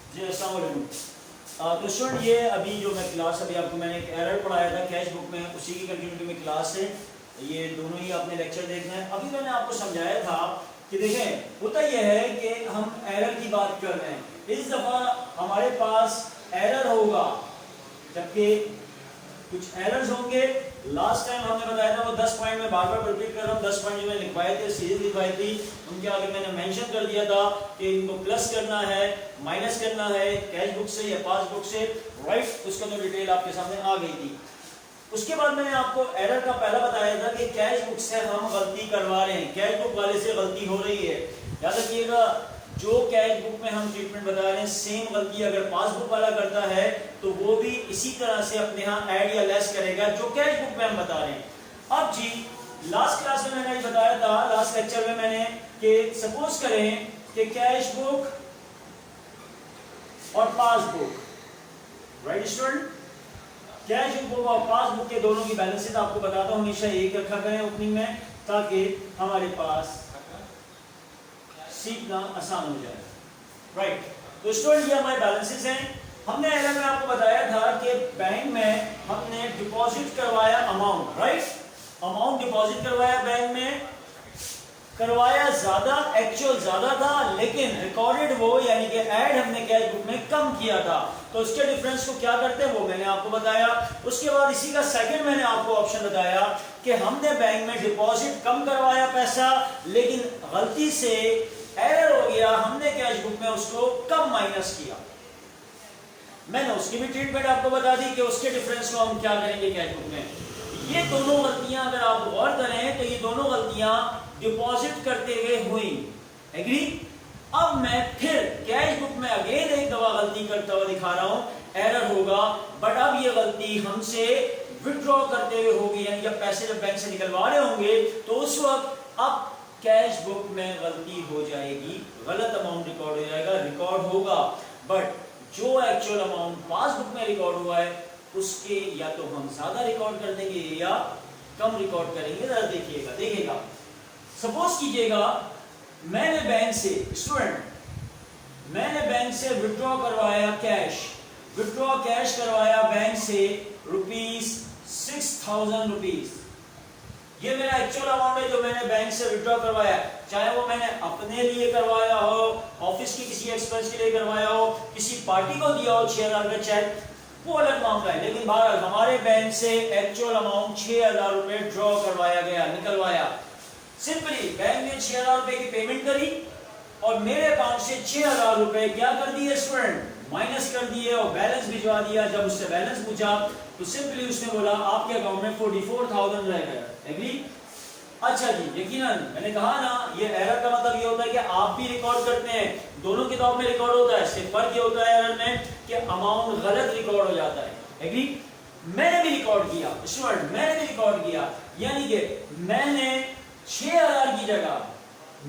जी अस्सलाम वालेकुम। तो स्टूडेंट ये अभी जो मैं क्लास अभी आपको मैंने एक एरर पढ़ाया था कैश बुक में, उसी की कंटिन्यूटी में क्लास है। ये दोनों ही आपने लेक्चर देखना है। अभी मैंने आपको समझाया था कि देखें होता यह है कि हम एरर की बात कर रहे हैं। इस दफ़ा हमारे पास एरर होगा, जबकि कुछ एरर्स होंगे। लास्ट टाइम हमने बताया था वो 10 पॉइंट में बार बार रिपीट कर रहा हूँ। 10 पॉइंट जो मैंने लिखवाए थे, सीरीज लिखवाई थी, उनके आगे मैंने मेंशन कर दिया था कि इनको प्लस करना है, माइनस करना है कैश बुक से या पासबुक से, राइट। उसका तो डिटेल आपके सामने आ गई थी। उसके बाद मैंने आपको एरर का पहला बताया था कि कैश बुक से हम गलती करवा रहे हैं, कैश बुक वाले से गलती हो रही है। याद रखिएगा, जो कैश बुक में हम ट्रीटमेंट बता रहे हैं, सेम गलती अगर पासबुक वाला करता है तो वो भी इसी तरह से अपने यहाँ ऐड या लेस करेगा जो कैश बुक में हम बता रहे हैं। अब जी लास्ट क्लास में मैंने बताया था, लास्ट लेक्चर में मैंने कि सपोज करें कि कैश बुक और passbook, right student, cash book और पासबुक के दोनों की बैलेंसेस आपको बताता हूं, हमेशा एक रखा करें ओपनिंग में ताकि हमारे पास सीखना आसान हो जाए, राइट। तो स्टूडेंट ये हमारे बैलेंसेस हैं। हमने एरर में आपको बताया था कि बैंक में हमने डिपॉजिट करवाया अमाउंट, राइट, अमाउंट डिपॉजिट करवाया बैंक में, करवाया ज्यादा, एक्चुअल ज्यादा था, लेकिन रिकॉर्डेड वो यानी कि ऐड हमने कैश बुक में कम किया था। तो उसके डिफरेंस को क्या करते हैं वो मैंने आपको बताया। उसके बाद इसी का सेकंड मैंने आपको ऑप्शन बताया कि हमने बैंक में डिपॉजिट कम करवाया पैसा, लेकिन गलती से एरर हो गया, हमने कैश बुक में उसको कम माइनस किया। मैंने उसकी भी ट्रीटमेंट आपको बता दी कि उसके डिफरेंस को हम क्या करेंगे कैश बुक में। ये दोनों गलतियां अगर आप गौर करें तो ये दोनों गलतियां डिपॉजिट करते हुए हुई, एग्री। अब मैं फिर कैश बुक में अगेन एक दफा गलती करता हुआ दिखा रहा हूं, एरर होगा, बट अब ये गलती हमसे विड्रॉ करते हुए होगी, यानी जब पैसे जब बैंक से निकलवा रहे होंगे तो उस वक्त अब कैश बुक में गलती हो जाएगी, गलत अमाउंट रिकॉर्ड हो जाएगा, रिकॉर्ड होगा, बट जो एक्चुअल अमाउंट पासबुक में रिकॉर्ड हुआ है उसके या तो हम ज्यादा रिकॉर्ड कर देंगे या कम रिकॉर्ड करेंगे। जरा देखिएगा सपोज कीजिएगा मैंने बैंक से, स्टूडेंट, मैंने बैंक से विड्रॉ करवाया कैश, विड्रॉ कैश करवाया बैंक से ₹6,000। ये मेरा एक्चुअल अमाउंट है जो मैंने बैंक से विड्रॉ करवाया, चाहे वो मैंने अपने लिए करवाया हो, ऑफिस के किसी एक्सपेंस के लिए करवाया हो, किसी पार्टी को दिया हो 6,000 का चेक, वो अलग मामला है। लेकिन बहरहाल हमारे बैंक से एक्चुअल अमाउंट 6,000 रुपए ड्रॉ करवाया गया, निकलवाया। सिंपली बैंक ने 6,000 रुपए की पेमेंट करी और मेरे अकाउंट से 6,000 रुपए क्या कर दिए स्टूडेंट, माइनस कर दिए और बैलेंस भिजवा दिया। जब उससे बैलेंस पूछा तो सिंपली उसने बोला आपके अकाउंट में 44,000 रह गया, एग्री। अच्छा जी, यकीनन मैंने कहा ना, ये एरर का मतलब ये होता है कि आप भी रिकॉर्ड करते हैं, दोनों किताब में रिकॉर्ड होता है, सिर्फ फर्क ये होता है एरर में कि अमाउंट गलत रिकॉर्ड हो जाता है, एग्री। मैंने भी रिकॉर्ड किया स्टूडेंट, मैंने भी रिकॉर्ड किया, यानी कि मैंने 6,000 की जगह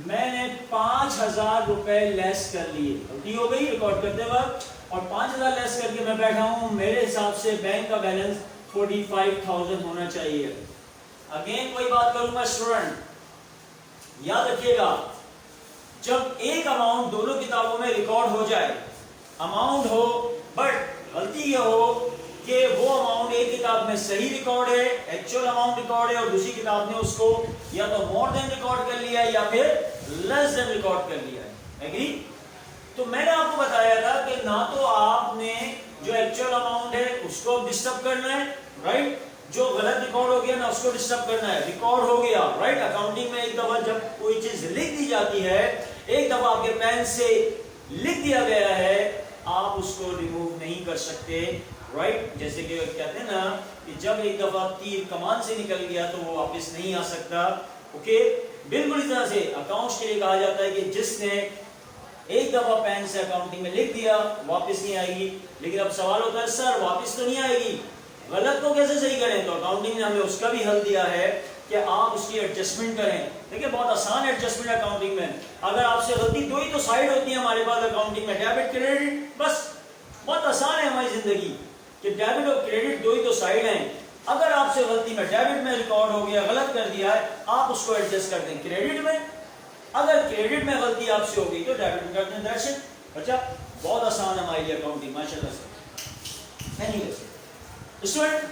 मैंने 5,000 रुपए लेस कर लिए, गलती हो गई रिकॉर्ड करते वक्त, और 5,000 लेस करके मैं बैठा हूं, मेरे हिसाब से बैंक का बैलेंस 45,000 होना चाहिए। अगेन वही बात करूंगा स्टूडेंट, याद रखिएगा, जब एक अमाउंट दोनों किताबों में रिकॉर्ड हो जाए, अमाउंट हो, बट गलती यह हो कि वो अमाउंट एक किताब में सही रिकॉर्ड है, एक्चुअल अमाउंट रिकॉर्ड है, और दूसरी किताब ने उसको या तो मोर देन रिकॉर्ड कर लिया है या फिर लेस देन रिकॉर्ड कर लिया है, एग्री। तो मैंने आपको बताया था कि ना तो आपने जो एक्चुअल अमाउंट है उसको डिस्टर्ब करना है, राइट, जो गलत रिकॉर्ड हो गया ना उसको डिस्टर्ब करना है, रिकॉर्ड हो गया, राइट। अकाउंटिंग में एक दफा जब कोई चीज लिख दी जाती है, एक दफा आपके पेन से लिख दिया गया है, आप उसको रिमूव नहीं कर सकते, राइट। जैसे कि कहते हैं ना कि जब एक दफा तीर कमान से निकल गया तो वो वापस नहीं आ सकता, ओके। बिल्कुल इस तरह से अकाउंट्स के लिए कहा जाता है कि जिसने एक दफा पेन से अकाउंटिंग में लिख दिया वापस नहीं आएगी। लेकिन अब सवाल होता है सर वापस तो नहीं आएगी, गलत को कैसे सही करें? तो अकाउंटिंग ने हमें उसका भी हल दिया है कि आप उसकी एडजस्टमेंट करें। देखिए बहुत आसान एडजस्टमेंट अकाउंटिंग में, अगर आपसे गलती दो ही तो साइड होती है हमारे पास अकाउंटिंग में, डेबिट क्रेडिट, बस बहुत आसान है हमारी जिंदगी कि डेबिट और क्रेडिट दो ही तो साइड हैं। अगर आपसे गलती में डेबिट में रिकॉर्ड हो गया, गलत कर दिया है, आप उसको एडजस्ट कर दें क्रेडिट में, अगर क्रेडिट में गलती आपसे होगी तो डेबिट में कर दें, दैट्स इट। अच्छा बहुत आसान है हमारे लिए अकाउंटिंग माशाल्लाह से। एनीवे स्टूडेंट,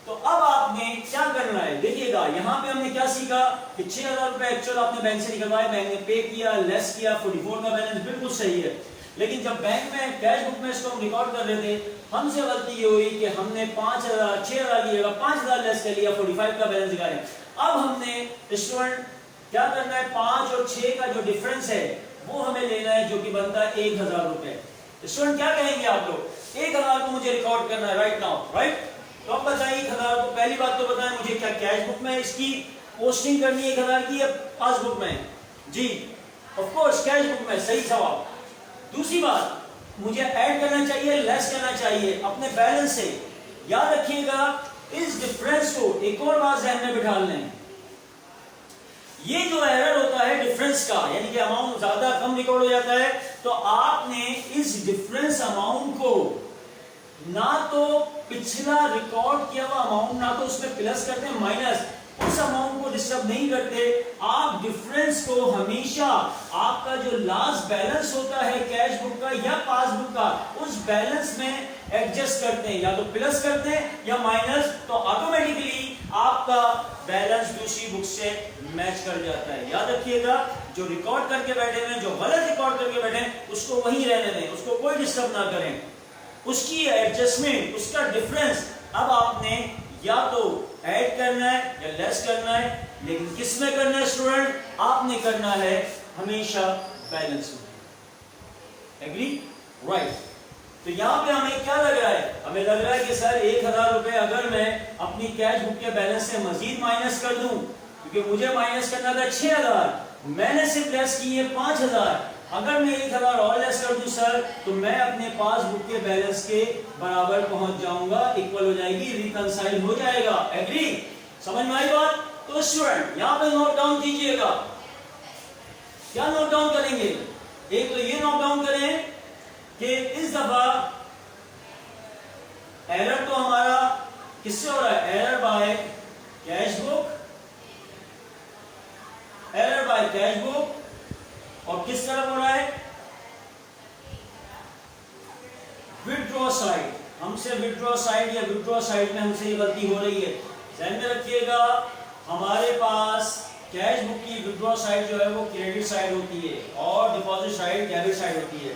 तो अब आपने क्या करना है देखिएगा, यहाँ पे हमने क्या सीखा कि 6000 रुपए एक्चुअल आपने बैंक से निकलवाए, बैंक ने पे किया, लेस किया, 44 का बैलेंस बिल्कुल सही है। लेकिन जब बैंक में कैश बुक में इसको हम रिकॉर्ड कर रहे थे, हमसे गलती ये हुई कि हमने 5000 6000 की जगह 5000 लेस कर लिया, 45 का बैलेंस निकाले। अब हमने स्टूडेंट क्या करना है, 5 और 6 का जो डिफरेंस है वो हमें लेना है, जो कि बनता है 1000 रुपए। स्टूडेंट क्या कहेंगे आप लोग, 1000 को मुझे रिकॉर्ड करना है राइट नाउ, राइट? तो अब बताइए 1000 को, पहली बात तो बताएं मुझे, क्या कैश बुक में इसकी पोस्टिंग करनी है 1000 की या पासबुक में? जी ऑफ कोर्स कैश बुक में, सही जवाब। दूसरी बात, मुझे ऐड करना चाहिए, लेस करना चाहिए अपने बैलेंस से। याद रखिएगा इस डिफरेंस को एक और बात ध्यान में बिठा लें, ये जो एरर होता है डिफरेंस का, यानी कि अमाउंट ज्यादा कम रिकॉर्ड हो जाता है, तो आपने इस डिफरेंस अमाउंट को ना तो पिछला रिकॉर्ड किया हुआ अमाउंट, ना तो उसमें प्लस करते हैं माइनस, उस अमाउंट को डिस्टर्ब नहीं करते। आप डिफरेंस को हमेशा आपका जो लास्ट बैलेंस होता है कैश बुक का या पासबुक का, उस बैलेंस में एडजस्ट करते हैं, या तो प्लस करते हैं या माइनस, तो ऑटोमेटिकली आपका बैलेंस दूसरी बुक से मैच कर जाता है। याद रखिएगा जो रिकॉर्ड करके बैठे हैं, जो गलत रिकॉर्ड करके बैठे हैं, उसको वहीं रहने दें, उसको कोई डिस्टर्ब ना करें। उसकी एडजस्टमेंट, उसका डिफरेंस अब आपने या तो ऐड करना है या लेस करना है, लेकिन किस में करना है स्टूडेंट? आपने करना है हमेशा बैलेंस में। एग्री? राइट। तो यहां पे हमें क्या लग रहा है, हमें लग रहा है कि सर 1000 रुपए अगर मैं अपनी कैश बुक के बैलेंस से मजीद माइनस कर दूं, क्योंकि मुझे माइनस करना था 6000, मैंने सिर्फ लेस की है 5000, अगर मैं 1000 और लेस कर दूं सर, तो मैं अपने पासबुक के बैलेंस के बराबर पहुंच जाऊंगा, इक्वल हो जाएगी, रिकंसाइल हो जाएगा। एग्री? समझ में आई बात? तो स्टूडेंट यहां पे नोट डाउन कीजिएगा। क्या नोट डाउन करेंगे? एक तो ये नोट डाउन करें कि इस दफा एरर तो हमारा किससे हो रहा है? Error by cash book, error by cash book, और किस तरफ हो रहा है? Withdraw side. हमसे विथड्रॉ साइड या विथड्रॉ साइड में हमसे ये गलती हो रही है। ध्यान में रखिएगा हमारे पास कैश बुक की विथड्रॉ साइड जो है वो क्रेडिट साइड होती है और डिपॉजिट साइड डेबिट साइड होती है।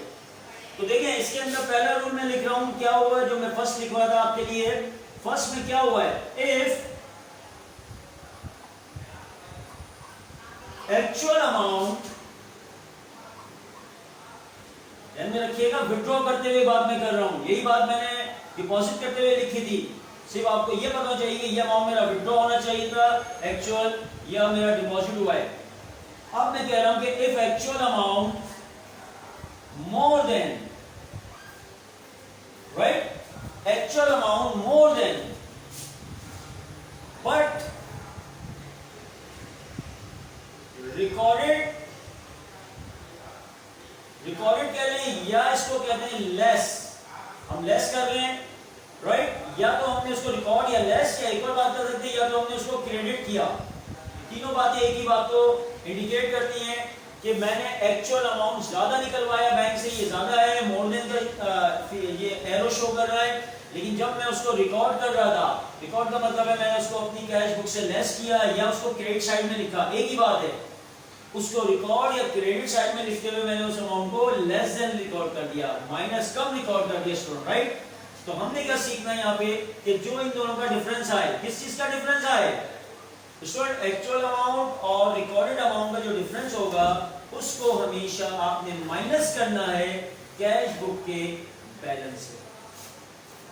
तो देखिए इसके अंदर पहला रूल मैं लिख रहा हूं, क्या हुआ जो मैं फर्स्ट लिखवा था आपके लिए। फर्स्ट में क्या हुआ है? इफ एक्चुअल अमाउंट, ध्यान में रखिएगा विथड्रॉ करते हुए बात मैं कर रहा हूं, यही बात मैंने डिपॉजिट करते हुए लिखी थी। सिर्फ आपको ये पता चाहिए कि ये अमाउंट मेरा विथड्रॉ होना चाहिए था एक्चुअल, या मेरा डिपॉजिट हुआ है। अब मैं कह रहा हूं कि if actual amount more than, right, actual amount more than, but recorded, recorded कह रहे हैं या इसको कहते हैं लेस, हम लेस कर रहे हैं, राइट? या तो हमने उसको रिकॉर्ड या लेस या एक और बात कर सकते हैं, या तो हमने उसको क्रेडिट किया। तीनों बातें एक ही बात को इंडिकेट करती हैं कि मैंने एक्चुअल अमाउंट ज्यादा निकलवाया बैंक से, ये ज्यादा है, मोर देन का ये एरो शो कर रहा है। लेकिन जब मैं उसको रिकॉर्ड कर रहा था, रिकॉर्ड का मतलब है मैंने उसको अपनी कैश बुक से लेस किया या उसको क्रेडिट साइड में लिखा, एक ही बात है। उसको रिकॉर्ड या क्रेडिट साइड में लिखते हुए मैंने उस अमाउंट को लेस देन रिकॉर्ड कर दिया, माइनस कम रिकॉर्ड कर दिया स्टूडेंट, राइट? तो हमने क्या सीखना है यहाँ पे कि जो इन दोनों का डिफरेंस आए, किस चीज का डिफरेंस आए स्टूडेंट? एक्चुअल अमाउंट और रिकॉर्डेड अमाउंट का जो डिफरेंस होगा उसको हमेशा आपने माइनस करना है कैश बुक के बैलेंस से।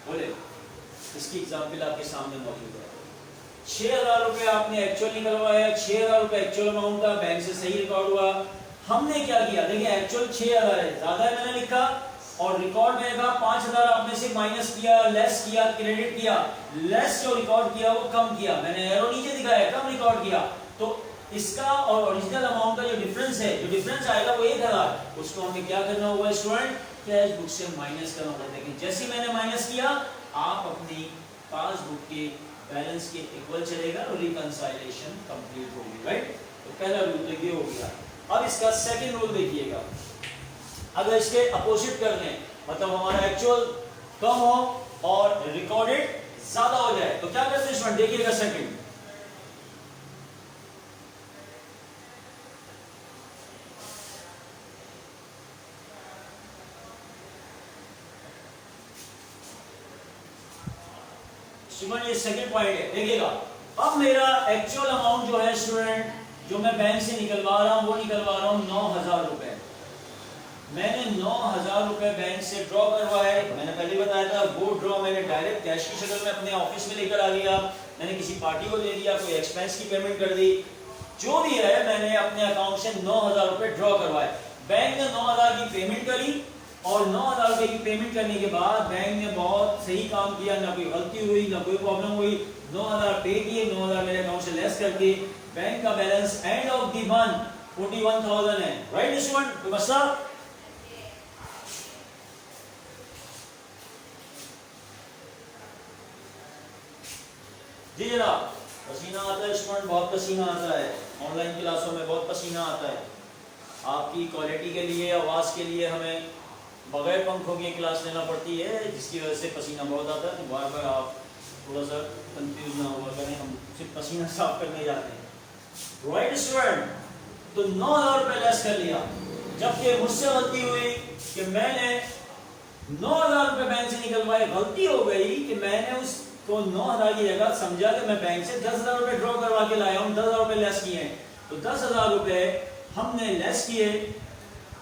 बोले इसकी एग्जाम्पल आपके सामने मौजूद है। 6000 रुपए आपने एक्चुअल निकलवाया, 6000 रुपए एक्चुअल अमाउंट था, बैंक से सही रिकॉर्ड हुआ। हमने क्या किया, देखिए एक्चुअल 6000 है, ज्यादा है मैंने लिखा, और रिकॉर्ड में था 5000, आपने से माइनस किया, लेस किया, क्रेडिट किया। लेस जो रिकॉर्ड किया वो कम किया, मैंने एरो नीचे दिखाया, कम रिकॉर्ड किया। तो इसका और ओरिजिनल अमाउंट का जो डिफरेंस है, जो डिफरेंस आएगा वो 1000, उसको हमें क्या करना होगा स्टूडेंट? कैश बुक से माइनस करना होगा। लेकिन जैसे मैंने माइनस किया, आप अपनी पासबुक के बैलेंस के इक्वल चलेगा और रिकंसाइलेशन कंप्लीट होगी, राइट? तो पहला रूल तो ये हो गया। अब इसका सेकंड रूल देखिएगा। अगर इसके अपोजिट कर दें, मतलब हमारा एक्चुअल कम हो और रिकॉर्डेड ज्यादा हो जाए, तो क्या करते हैं स्टूडेंट, देखिएगा सेकंड। स्टूडेंट ये सेकंड पॉइंट है, देखिएगा। अब मेरा एक्चुअल अमाउंट जो है स्टूडेंट, जो मैं बैंक से निकलवा रहा हूं वो निकलवा रहा हूं 9,000 रुपए। मैंने 9,000 रुपए बैंक से ड्रॉ करवाए। मैंने पहले बताया था वो ड्रॉ मैंने डायरेक्ट कैश की शक्ल में अपने ऑफिस में लेकर आ गया, मैंने किसी पार्टी को दे दिया, कोई एक्सपेंस की पेमेंट कर दी, जो भी है मैंने अपने अकाउंट से 9,000 रुपए ड्रॉ करवाए। बैंक ने 9,000 की पेमेंट करी और 9,000 रुपए की पेमेंट करने के बाद बैंक ने बहुत सही काम किया, ना कोई गलती हुई ना कोई प्रॉब्लम हुई। 9,000 पे किए, 9,000 मेरे अकाउंट से लेस करके बैंक का balance end of the month 41,000 है। राइट स्टूडेंट, कोई मसला? जी जनाब, पसीना आता है स्टूडेंट, बहुत पसीना आता है। ऑनलाइन क्लासों में बहुत पसीना आता है। आपकी क्वालिटी के लिए, आवाज़ के लिए हमें बगैर पंखों की क्लास लेना पड़ती है, जिसकी वजह से पसीना बहुत आता है। तो बार बार आप थोड़ा सा कंफ्यूज ना हुआ करें, हम सिर्फ पसीना साफ करने जाते हैं। राइट स्टूडेंट, तो 9,000 रुपये लेस कर लिया, जबकि मुझसे गलती हुई कि मैंने 9,000 रुपये बैंक से निकलवाए। गलती हो गई कि मैंने उसको 9,000 की जगह समझा कि मैं बैंक से 10,000 रुपये ड्रॉ करवा के लाया हूँ, 10,000 रुपये लेस किए हैं। तो 10,000 रुपये हमने लेस किए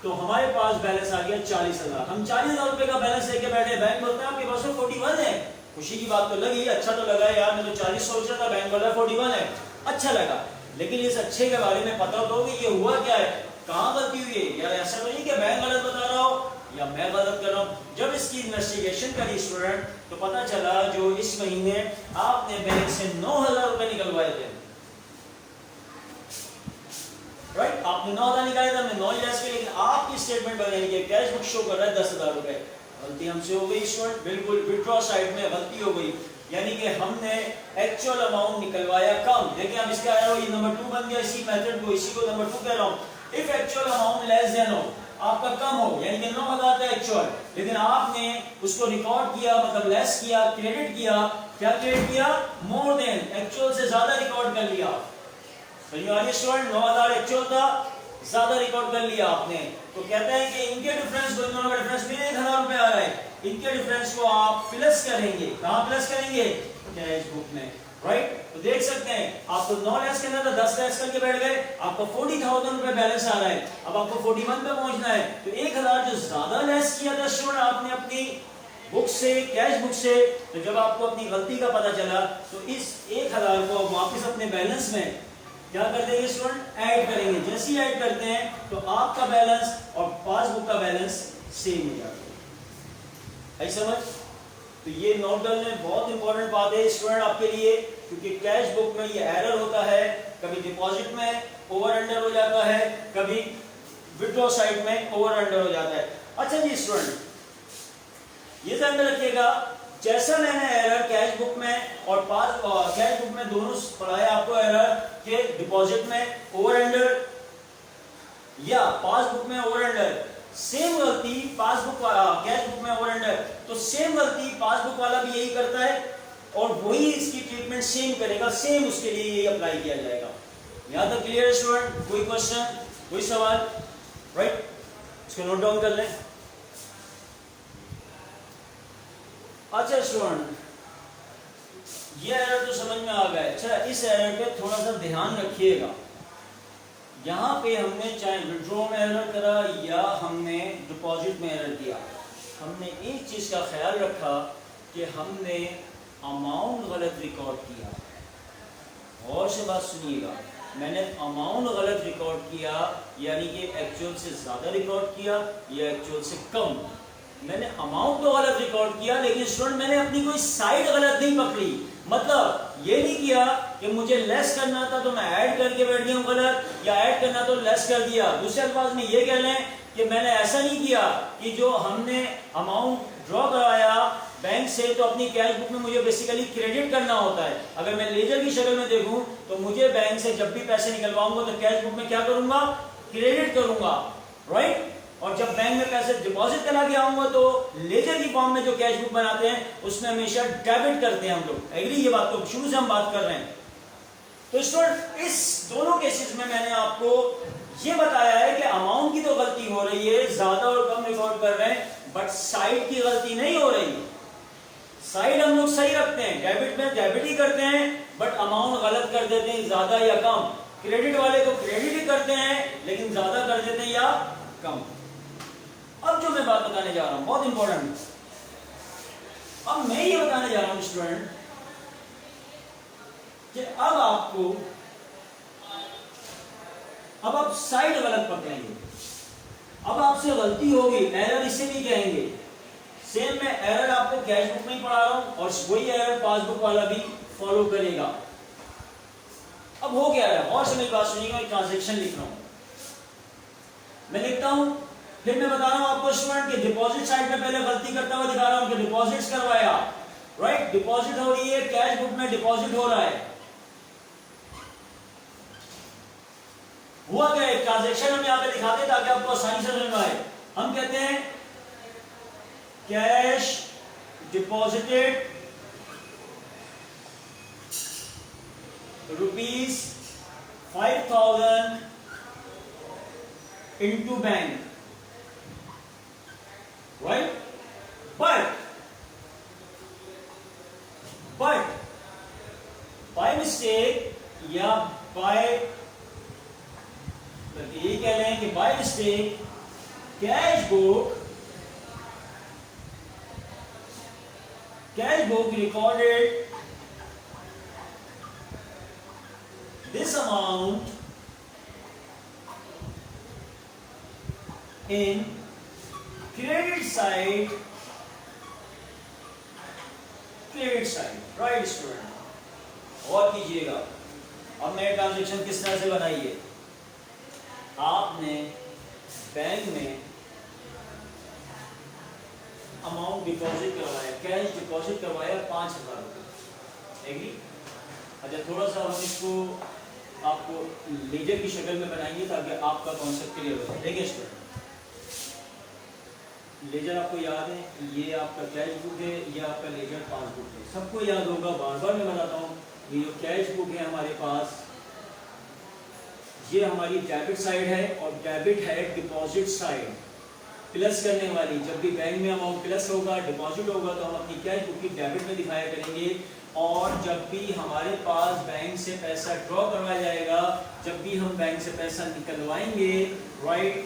तो हमारे पास बैलेंस आ गया 40,000। हम 40,000 रुपये का बैलेंस लेके बैठे, बैंक बोलता है आपके पास तो 41 है। खुशी की बात तो लगी, अच्छा तो लगा यार, मैं तो 40 सोच रहा था, बैंक बोला 41 है, अच्छा लगा। लेकिन इस अच्छे के बारे में पता तो कि ये हुआ क्या है, कहाँ गलती हुई है यार। ऐसा तो नहीं कि बैंक गलत बता रहा हो या मैं गलत कर रहा हूँ। जब इसकी इन्वेस्टिगेशन करी स्टूडेंट, तो पता चला जो इस महीने आपने बैंक से 9,000 रुपये निकलवाए थे, राइट, आपने 9,000 निकाले थे, 9 लेस किए, लेकिन आपकी स्टेटमेंट बनाने के कैश बुक शो कर रहा है 10,000 रुपए। गलती हमसे हो गई स्टूडेंट, बिल्कुल विड्रॉ साइड में गलती हो गई, यानी कि हमने एक्चुअल अमाउंट निकलवाया कम। देखिए अब इसका एरो ये नंबर 2 बन गया, इसी मेथड को, इसी को नंबर 2 कह रहा हूं। If actual amount less than हो, आपका कम हो, यानी कि 9,000 था एक्चुअल, लेकिन आपने उसको रिकॉर्ड किया, मतलब लेस किया, क्रेडिट किया। क्या क्रेडिट किया? मोर देन, एक्चुअल से ज्यादा रिकॉर्ड कर लिया। स्टूडेंट 9,000 एक्चुअल था, ज्यादा रिकॉर्ड कर लिया आपने। तो कहता है कि इनके डिफरेंस को, इन दोनों का डिफरेंस भी 1,000 रुपए आ रहा है, इनके डिफरेंस को आप प्लस करेंगे। कहां प्लस करेंगे? कैश बुक में, राइट। तो देख सकते हैं आपको 9 लेस करना था, 10 लेस करके बैठ गए, आपको 40,000 रुपए बैलेंस आ रहा है। अब आपको 41 पे पहुंचना है, तो 1,000 जो ज्यादा लेस किया था स्टूडेंट आपने अपनी बुक से, कैश बुक से, तो जब आपको अपनी गलती का पता चला तो इस 1,000 को वापस अपने बैलेंस में क्या कर देंगे स्टूडेंट? ऐड करेंगे। जैसे ही ऐड करते हैं तो आपका बैलेंस और पासबुक का बैलेंस सेम हो जाता है। ऐसा समझ? तो ये नोट डालने बहुत इंपॉर्टेंट बात है स्टूडेंट आपके लिए, क्योंकि कैश बुक में ये एरर होता है, कभी डिपॉजिट में ओवर अंडर हो जाता है, कभी विड्रॉ साइड में ओवर अंडर हो जाता है। अच्छा जी स्टूडेंट, ये ध्यान में रखिएगा, जैसा मैंने एरर कैश बुक में और कैश बुक में दोनों पढ़ाया आपको एरर के डिपॉजिट में ओवर अंडर या पासबुक में ओवर अंडर, सेम गलती पासबुक कैश बुक में ओवर अंडर, तो सेम गलती पासबुक वाला भी यही करता है और वही इसकी ट्रीटमेंट सेम करेगा, सेम उसके लिए यही अप्लाई किया जाएगा। यहां तक क्लियर है स्टूडेंट? कोई क्वेश्चन, कोई सवाल? राइट, इसको नोट डाउन कर लें। अच्छा स्टूडेंट, ये एरर तो समझ में आ गया। अच्छा, इस एरर पे थोड़ा सा ध्यान रखिएगा। यहाँ पे हमने चाहे विड्रॉ में एरर करा या हमने डिपॉजिट में एरर किया, हमने एक चीज का ख्याल रखा कि हमने अमाउंट गलत रिकॉर्ड किया। और से बात सुनिएगा, मैंने अमाउंट गलत रिकॉर्ड किया, यानी कि एक्चुअल से ज्यादा रिकॉर्ड किया या एक्चुअल से कम। मैंने अमाउंट तो गलत रिकॉर्ड किया, लेकिन स्टूडेंट मैंने अपनी कोई साइड गलत नहीं पकड़ी। मतलब ये नहीं किया कि मुझे लेस करना था तो मैं ऐड करके बैठ गया हूं गलत, या ऐड करना तो लेस कर दिया। दूसरे अल्फाज में ये कह लें कि मैंने ऐसा नहीं किया कि जो हमने अमाउंट ड्रॉ कराया बैंक से, तो अपनी कैश बुक में मुझे बेसिकली क्रेडिट करना होता है। अगर मैं लेजर की शक्ल में देखूं तो मुझे बैंक से जब भी पैसे निकलवाऊंगा तो कैश बुक में क्या करूंगा? क्रेडिट करूंगा, राइट। और जब बैंक में पैसे डिपॉजिट करा के आऊंगा तो लेजर की फॉर्म में जो कैश बुक बनाते हैं उसमें हमेशा डेबिट करते हैं हम लोग। एग्री? ये बात तो शुरू से हम बात कर रहे हैं। तो स्टूडेंट इस दोनों केसेस में मैंने आपको ये बताया है कि अमाउंट की तो गलती हो रही है, ज्यादा और कम रिकॉर्ड कर रहे हैं, बट साइड की गलती नहीं हो रही। साइड हम लोग सही रखते हैं, डेबिट में डेबिट ही करते हैं, बट अमाउंट गलत कर देते हैं, ज्यादा या कम। क्रेडिट वाले को क्रेडिट ही करते हैं लेकिन ज्यादा कर देते हैं या कम। अब जो मैं बात बताने जा रहा हूं बहुत इंपॉर्टेंट। अब मैं ये बताने जा रहा हूं स्टूडेंट कि अब आप साइड गलत पकड़ेंगे। अब आपसे गलती होगी, एरर इसे भी कहेंगे। सेम मैं एरर आपको कैश बुक में ही पढ़ा रहा हूं और वही एरर पासबुक वाला भी फॉलो करेगा। अब हो गया है, और से मेरी बात सुनिएगा, ट्रांजैक्शन लिख रहा हूं, मैं लिखता हूं, फिर मैं बता रहा हूं आपको स्टूडेंट कि डिपॉजिट साइड में पहले गलती करता हुआ दिखा रहा हूं कि डिपॉजिट्स करवाया, राइट? डिपॉजिट हो रही है, कैश बुक में डिपॉजिट हो रहा है। हुआ क्या है, ट्रांजैक्शन हम यहां पे दिखाते ताकि आपको आसानी से समझ में आए। हम कहते हैं cash deposited ₹5,000 into bank, right? But by mistake या by ये कह रहे हैं कि by mistake cash book recorded this amount in credit side, right student? और कीजिएगा, अब नए ट्रांजैक्शन किस तरह से बनाइए। आपने बैंक में अमाउंट डिपॉजिट करवाया, कैश डिपॉजिट करवाया 5,000 रुपये, एग्री? अच्छा, थोड़ा सा हम इसको आपको लेजर की शक्ल में बनाएंगे ताकि आपका कॉन्सेप्ट क्लियर हो जाए। देखिए स्टूडेंट, लेजर आपको याद है, ये आपका कैश बुक है, ये आपका लेजर पासबुक है, सबको याद होगा। बार बार मैं बताता हूँ, ये जो कैश बुक है हमारे पास, ये हमारी डेबिट साइड है और डेबिट है डिपॉजिट साइड, प्लस करने वाली। जब भी बैंक में अमाउंट प्लस होगा, डिपॉजिट होगा, तो हम अपनी कैश बुक की डेबिट में दिखाया करेंगे। और जब भी हमारे पास बैंक से पैसा ड्रॉ करवाया जाएगा, जब भी हम बैंक से पैसा निकलवाएंगे, राइट,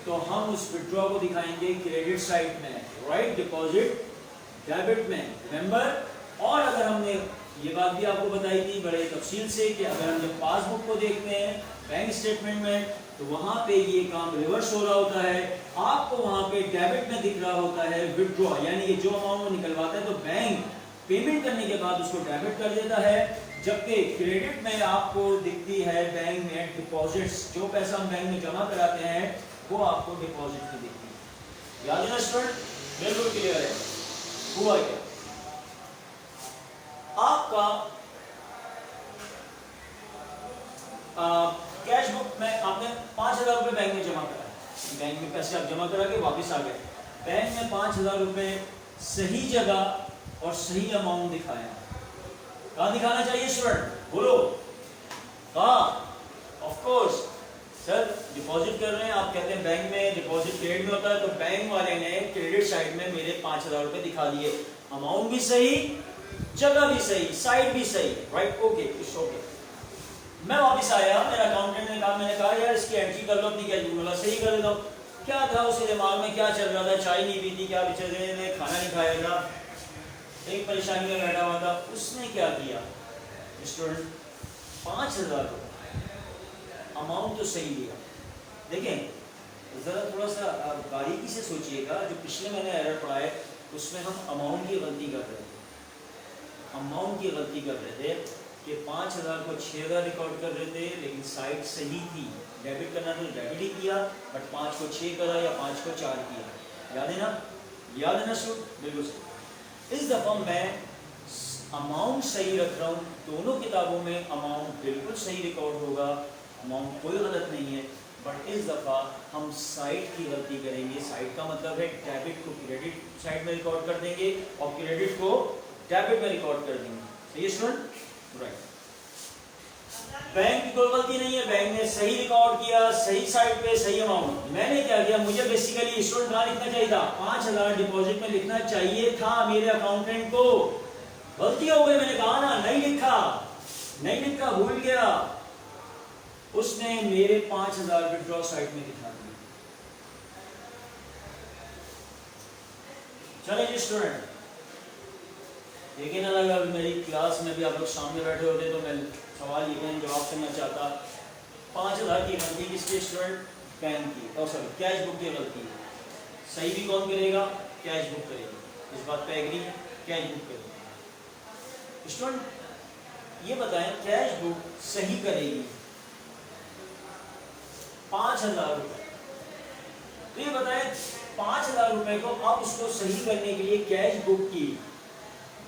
तो हम उस विड्रॉ को दिखाएंगे क्रेडिट साइड में, राइट, डिपॉजिट डेबिट में, रिमेंबर। और अगर हमने ये बात भी आपको बताई थी बड़े तफसील से कि अगर हम जब पासबुक को देखते हैं बैंक स्टेटमेंट में, तो वहां पे ये काम रिवर्स हो रहा होता है, आपको वहां पे डेबिट में दिख रहा होता है विड्रॉ, यानी कि जो अमाउंट वो निकलवाता है तो बैंक पेमेंट करने के बाद उसको डेबिट कर देता है, जबकि क्रेडिट में आपको दिखती है बैंक में डिपॉजिट्स, जो पैसा हम बैंक में जमा कराते हैं वो आपको डिपॉजिट में दिखती है। याद है ना स्टूडेंट? बिल्कुल क्लियर है। हुआ क्या, आपका कैश बुक में आपने 5,000 रुपए बैंक में जमा करा, बैंक में पैसे आप जमा करा के वापस आ गए, बैंक में 5,000 रुपए सही जगह और सही अमाउंट दिखाया। कहाँ दिखाना चाहिए स्टूडेंट, बोलो कहाँ? ऑफ कोर्स सर, डिपॉजिट कर रहे हैं, आप कहते हैं बैंक में डिपॉजिट क्रेडिट में होता है, तो बैंक वाले ने क्रेडिट साइड में मेरे 5,000 रुपए दिखा दिए, अमाउंट भी सही, जगह भी सही, साइड भी सही, राइट, ओके, इट्स ओके। मैं वापस आया, मेरा अकाउंटेंट ने कहा, मैंने कहा यार इसकी एंट्री कर लो अपनी कैश बुक में, सही कर दो। क्या था उसके दिमाग में, क्या चल रहा था, चाय नहीं पीती क्या, बेचारे ने खाना नहीं खाया था, एक परेशानी में बैठा हुआ था। उसने क्या किया स्टूडेंट, 5,000 रुपये अमाउंट तो सही दिया। देखें जरा थोड़ा सा बारीकी से सोचिएगा, जो पिछले मैंने एरर पढ़ा है उसमें हम अमाउंट की गलती कर रहे थे, कि 5,000 को 6,000 रिकॉर्ड कर रहे थे, लेकिन साइड सही थी, डेबिट करना तो डेबिट ही किया, बट 5 को 6 करा या 5 को 4 किया। याद है ना स्टूडेंट? बिल्कुल सही। इस दफा मैं अमाउंट सही रख रहा हूँ, दोनों किताबों में अमाउंट बिल्कुल सही रिकॉर्ड होगा, अमाउंट कोई गलत नहीं है, बट इस दफ़ा हम साइड की गलती करेंगे। साइड का मतलब है डेबिट को क्रेडिट साइड में रिकॉर्ड कर देंगे और क्रेडिट को डेबिट में रिकॉर्ड कर देंगे। सही है स्टूडेंट? राइट। बैंक की कोई गलती नहीं है, बैंक ने सही रिकॉर्ड किया, सही साइड पे सही अमाउंट। मैंने क्या किया, मुझे बेसिकली स्टूडेंट कहाँ लिखना चाहिए था, 5000 डिपॉजिट में लिखना चाहिए था मेरे अकाउंटेंट को। गलती हो गई, मैंने कहा ना, नहीं लिखा, भूल गया। उसने मेरे 5000 विड्रॉ साइड में दिखा दिया। चले जी स्टूडेंट, लेकिन अगर मेरी क्लास में भी आप लोग सामने बैठे होते तो मैं सवाल ये जवाब करना चाहता। 5000 की गलती किसकी स्टूडेंट? बैंक की, और सॉरी कैश बुक की गलती। सही भी कौन करेगा? कैश बुक करेगा। इस बात पे एग्री है? कैश बुक करेगा। स्टूडेंट ये बताएं, कैश बुक सही करेगी 5000 रुपए, तो ये बताएं 5000 रुपए को अब उसको सही करने के लिए कैश बुक की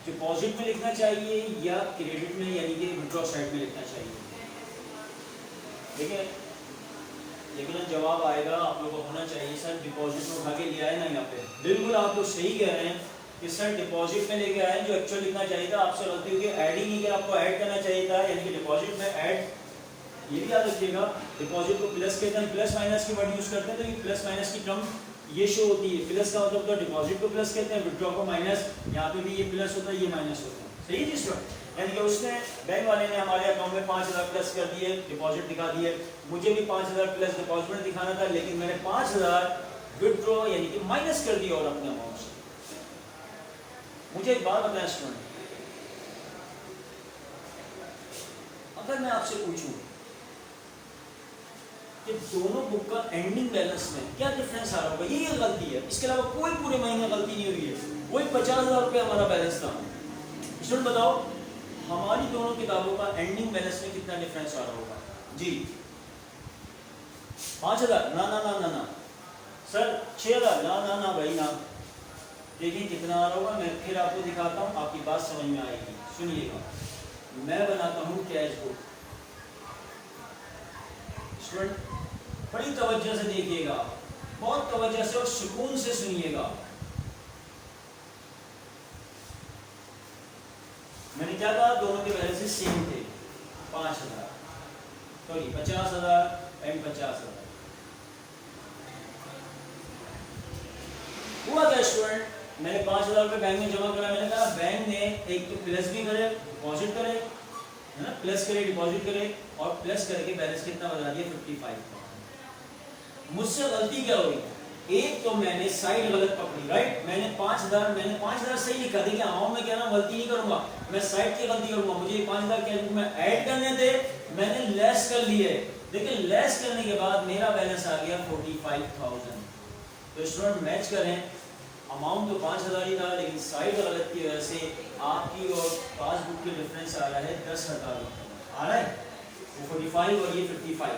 डिपॉजिट में लिखना चाहिए या क्रेडिट में यानी कि विड्रॉ साइड में लिखना चाहिए? लेकिन जवाब आएगा आप लोगों को होना चाहिए सर डिपॉजिट में उठा के लिया है ना यहाँ पे। बिल्कुल आप लोग सही कह रहे हैं कि सर डिपॉजिट में लेके आए, जो एक्चुअल लिखना चाहिए था आपसे गलती होगी, ऐड ही नहीं किया, आपको ऐड करना चाहिए था, यानी कि डिपॉजिट में ऐड। ये भी याद रखिएगा, डिपॉजिट को प्लस कहते हैं, प्लस माइनस की वर्ड यूज करते हैं, तो ये प्लस माइनस की टर्म ये शो होती है। प्लस का मतलब तो डिपॉजिट को प्लस कहते हैं, विड्रॉ को माइनस। यहाँ पे भी ये प्लस होता है, ये माइनस होता है। सही है जी? यानी कि उसने बैंक वाले ने हमारे अकाउंट में 5000 प्लस कर दिए, डिपॉजिट दिखा दिए। मुझे भी 5000 प्लस डिपॉजिट दिखाना था, लेकिन मैंने 5000 विड्रॉ यानी कि माइनस कर दिया और अपने अमाउंट से। मुझे एक बात बताएं स्टूडेंट, अगर मैं आपसे पूछूं कि दोनों बुक का एंडिंग बैलेंस में क्या डिफरेंस आ रहा होगा, ये गलती है, इसके अलावा कोई पूरे महीने गलती नहीं हुई है, वही 50,000 रुपये हमारा बैलेंस था। स्टूडेंट बताओ हमारी दोनों किताबों का एंडिंग बैलेंस में कितना डिफरेंस आ रहा होगा? जी 5000? ना ना ना ना ना सर 6000? ना ना ना भाई ना। देखिए कितना आ रहा होगा, मैं फिर आपको दिखाता हूँ, आपकी बात समझ में आएगी। सुनिएगा, मैं बनाता हूँ कैश बुक। स्टूडेंट बड़ी तवज्जो से देखिएगा, बहुत तवज्जो से और सुकून से सुनिएगा। मैंने क्या कहा, दोनों के बैलेंसेस सेम थे, 5000 सॉरी 50,000 एंड 50,000। हुआ क्या स्टूडेंट, मैंने 5000 रुपये बैंक में जमा करा। मैंने कहा बैंक ने एक तो प्लस भी करे, डिपॉजिट करे, है ना, प्लस करे डिपॉजिट करे, और प्लस करके बैलेंस कितना बता दिया, 55,000। मुझसे गलती क्या हुई, एक तो मैंने साइड गलत पकड़ी, राइट। मैंने 5000 सही लिखा, देखिए अमाउंट में क्या ना गलती नहीं करूंगा, मैं साइड की गलती करूंगा। मुझे 5000 कैश बुक में ऐड करने थे, मैंने लेस कर लिए। देखिए लेस करने के बाद मेरा बैलेंस आ गया 45,000। तो स्टूडेंट मैच करें, अमाउंट तो 5000 ही था, लेकिन साइड गलत की वजह से आपकी और पासबुक के डिफरेंस आ रहा है 10,000 आ रहा है, वो 45 और ये 55।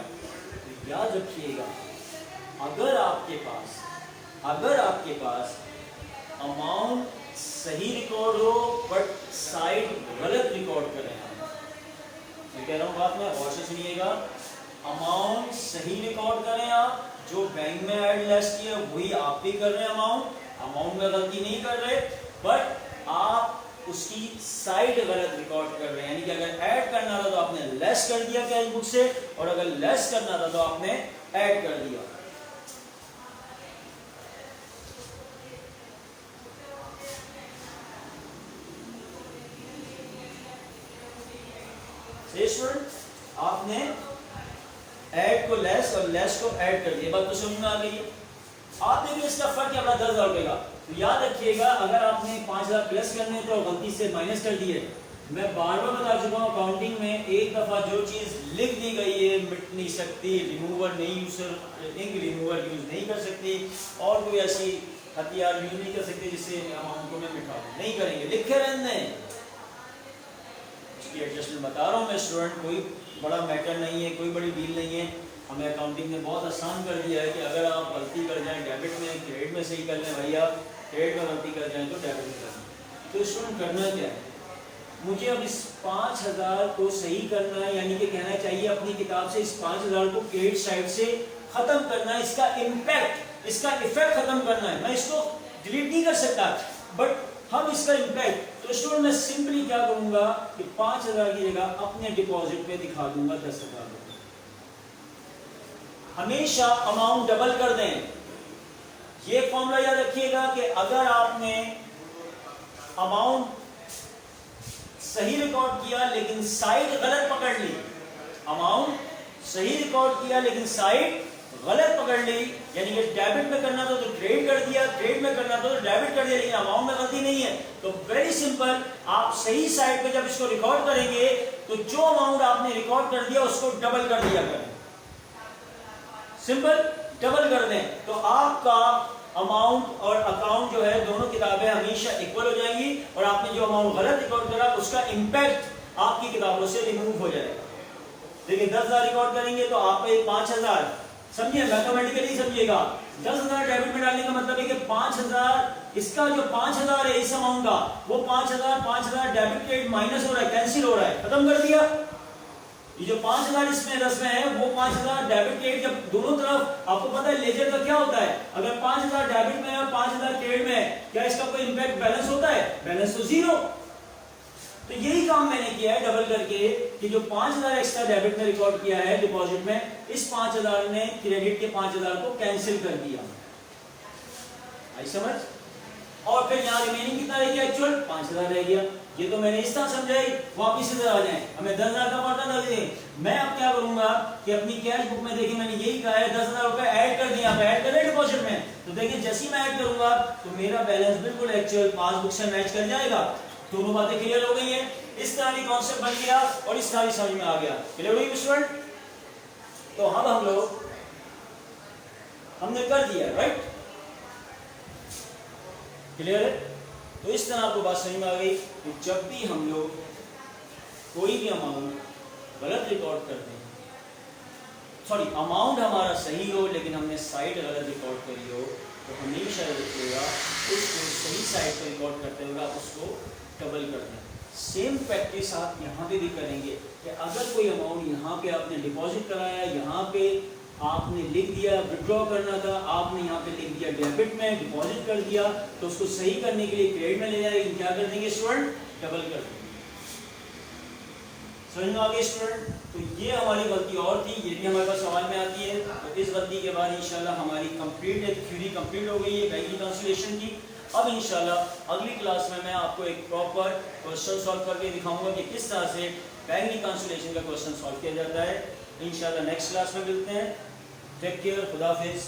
तो याद रखिएगा, अगर आपके पास अमाउंट सही रिकॉर्ड हो बट साइड गलत रिकॉर्ड करें, मैं कह रहा हूँ बात में गौर से सुनिएगा, अमाउंट सही रिकॉर्ड करें आप, जो बैंक में ऐड लेस किया वही आप भी कर रहे हैं, अमाउंट में गलती नहीं कर रहे, बट आप उसकी साइड गलत रिकॉर्ड कर रहे हैं। यानी कि अगर ऐड करना था तो आपने लेस कर दिया कैश बुक से, और अगर लेस करना था तो आपने ऐड कर दिया। स्टूडेंट आपने ऐड को लेस और लेस को ऐड कर दिया, बात तो समझ में आ गई। आप देखिए इसका फर्क है अपना 10,000 रुपए का। तो याद रखिएगा, अगर आपने 5000 प्लस करने तो गलती से माइनस कर दिए, मैं बार बार बता चुका हूँ अकाउंटिंग में एक दफा जो चीज लिख दी गई है मिट नहीं सकती, रिमूवर नहीं इंक रिमूवर यूज नहीं कर सकती, और कोई ऐसी हथियार यूज नहीं कर सकते जिससे अमाउंट को मैं मिटा दूं, नहीं करेंगे, लिखे रहने इसकी एडजस्टमेंट बता रहा हूँ मैं स्टूडेंट, कोई बड़ा मैटर नहीं है, कोई बड़ी डील नहीं है। हमें अकाउंटिंग ने बहुत आसान कर दिया है कि अगर आप गलती कर जाएं डेबिट में, क्रेडिट में सही कर लें, भैया क्रेडिट में गलती कर जाएं तो डेबिट में कर लें। तो स्टूडेंट करना क्या है, मुझे अब इस 5000 को सही करना है, यानी कि कहना चाहिए अपनी किताब से इस 5000 को क्रेडिट साइड से खत्म करना है, इसका इम्पैक्ट, इसका इफेक्ट खत्म करना है। मैं इसको डिलीट नहीं कर सकता, बट हम इसका इम्पैक्ट, तो स्टूडेंट मैं सिंपली क्या करूंगा कि 5,000 की जगह अपने डिपॉजिट पे दिखा दूंगा 10,000 रुपए। हमेशा अमाउंट डबल कर दें। ये फॉर्मूला याद रखिएगा कि अगर आपने अमाउंट सही रिकॉर्ड किया लेकिन साइड गलत पकड़ ली, अमाउंट सही रिकॉर्ड किया लेकिन साइड गलत पकड़ ली, यानी कि डेबिट में करना था तो क्रेडिट कर दिया, क्रेडिट में करना था तो डेबिट कर दिया, लेकिन अमाउंट में गलती नहीं है, तो वेरी सिंपल, आप सही साइड पे जब इसको रिकॉर्ड करेंगे तो जो अमाउंट आपने रिकॉर्ड कर दिया उसको डबल कर दिया करें। सिंपल, डबल कर दें तो आपका अमाउंट और अकाउंट जो है दोनों किताबें हमेशा इक्वल हो जाएंगी, और आपने जो अमाउंट गलत रिकॉर्ड करा उसका इंपैक्ट आपकी किताबों से रिमूव हो जाएगा। देखिए 10,000 रिकॉर्ड करेंगे तो आप पे 5,000, समझिए मैथमेटिकली समझिएगा, 10,000 डेबिट में डालने का मतलब है कि 5,000, इसका जो 5,000 है इस अमाउंट का, वो 5,000 डेबिट क्रेडिट माइनस हो रहा है, कैंसिल हो रहा है, खत्म कर दिया। ये जो 5,000 इसमें 10 में है, वो 5,000 डेबिट क्रेडिट, जब दोनों तरफ, आपको पता है लेजर का क्या होता है, अगर 5,000 डेबिट में है और 5,000 क्रेडिट में है, क्या इसका कोई इंपैक्ट बैलेंस होता है? बैलेंस तो जीरो। तो यही काम मैंने किया है डबल करके, कि जो 5,000 एक्स्ट्रा डेबिट में रिकॉर्ड किया है डिपॉजिट में, इस 5,000 ने क्रेडिट के 5,000 को कैंसिल कर दिया। आई समझ? और फिर यहाँ रिमेनिंग कितना रह गया? एक्चुअल 5,000 रह गया। ये तो मैंने इस तरह समझाई, वापिस इधर आ जाए, हमें 10,000 का पड़ता था। मैं अब क्या करूंगा कि अपनी कैश बुक में देखिए मैंने यही कहा है 10,000 रुपए ऐड कर दिया, ऐड कर डिपॉजिट में, तो देखिए जैसे ही मैं ऐड करूंगा तो मेरा बैलेंस बिल्कुल एक्चुअल पासबुक से मैच कर जाएगा। दोनों बातें क्लियर हो गई हैं, इस तरह की कॉन्सेप्ट बन गया और इस तरह समझ में आ गया। क्लियर हो गई स्टूडेंट? तो हम लोग हमने कर दिया, राइट? क्लियर है? तो इस तरह आपको बात समझ में आ गई कि जब भी हम लोग कोई भी अमाउंट गलत रिकॉर्ड करते हैं, सॉरी अमाउंट हमारा सही हो लेकिन हमने साइड गलत रिकॉर्ड करी हो, तो हमेशा रखिएगा उसको सही साइड पर रिकॉर्ड करते हुए आप उसको डबल कर दें। सेम प्रैक्टिस आप यहाँ पे भी करेंगे कि अगर कोई अमाउंट यहाँ पे आपने डिपॉजिट कराया, यहाँ पे आपने लिख दिया विड्रॉ करना था, आपने यहाँ पे लिख दिया डेबिट में, डिपॉजिट कर दिया, तो उसको सही करने के लिए क्रेडिट में ले जाए, लेकिन क्या कर देंगे स्टूडेंट? डबल कर देंगे। समझ में आ गया स्टूडेंट? तो ये हमारी गलती और थी, ये भी हमारे पास सवाल में आती है। तो इस गलती के बाद इंशाल्लाह हमारी कंप्लीट थ्योरी कंप्लीट हो गई है बैंक रिकंसिलिएशन की। अब इंशाल्लाह अगली क्लास में मैं आपको एक प्रॉपर क्वेश्चन सॉल्व करके दिखाऊंगा कि किस तरह से बैंक रिकंसिलिएशन का क्वेश्चन सॉल्व किया जाता है। इंशाल्लाह नेक्स्ट क्लास में मिलते हैं। टेक केयर, खुदा हाफिज़।